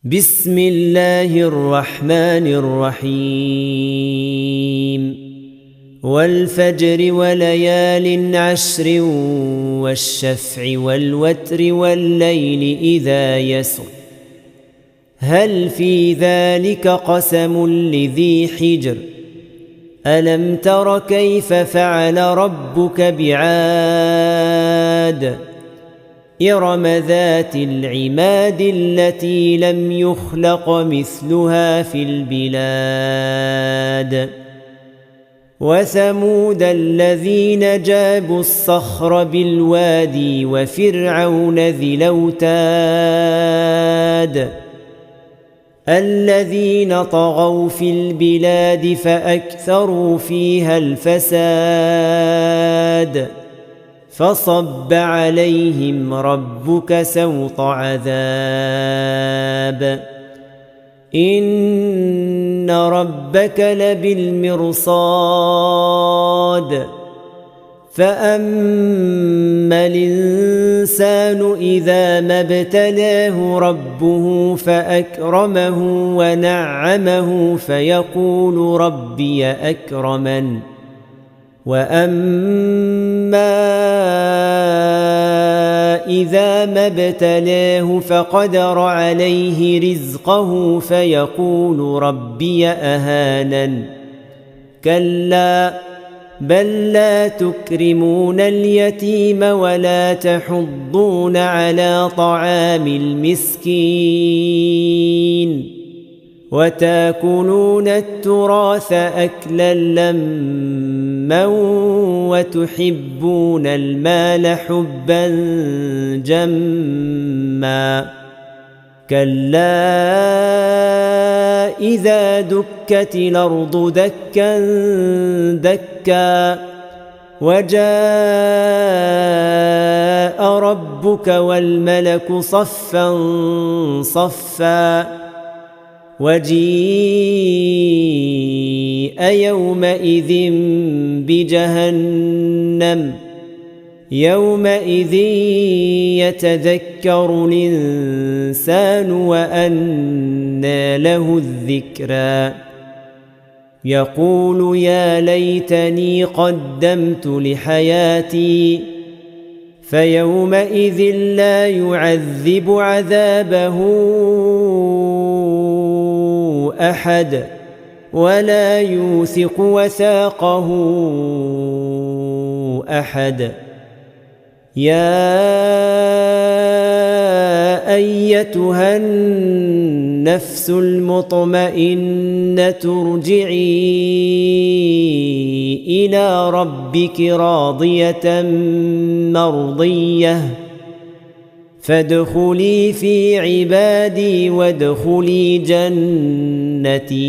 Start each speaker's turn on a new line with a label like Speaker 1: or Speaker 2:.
Speaker 1: بسم الله الرحمن الرحيم والفجر وليال عشر والشفع والوتر والليل إذا يسر هل في ذلك قسم لذي حجر ألم تر كيف فعل ربك بعاد إرم ذات العماد التي لم يخلق مثلها في البلاد وثمود الذين جابوا الصخر بالوادي وفرعون ذي الأوتاد الذين طغوا في البلاد فأكثروا فيها الفساد فصب عليهم ربك سوط عذاب إن ربك لبالمرصاد فأما الإنسان إذا ما ابتلاه ربه فأكرمه ونعمه فيقول ربي أكرمن وأما إذا ما ابتلاه فقدر عليه رزقه فيقول ربي أهانن كلا بل لا تكرمون اليتيم ولا تحضون على طعام المسكين وتاكلون التراث أكلا لما وتحبون المال حبا جما كلا إذا دكت الأرض دكا دكا وجاء ربك والملك صفا صفا وجيء يومئذ بجهنم يومئذ يتذكر الإنسان وأنى له الذكرى يقول يا ليتني قدمت لحياتي فيومئذ لا يعذب عذابه أحد ولا يوثق وثاقه أحد يا أيتها النفس المطمئنة ارجعي إلى ربك راضية مرضية فادخلي في عبادي وادخلي جنتي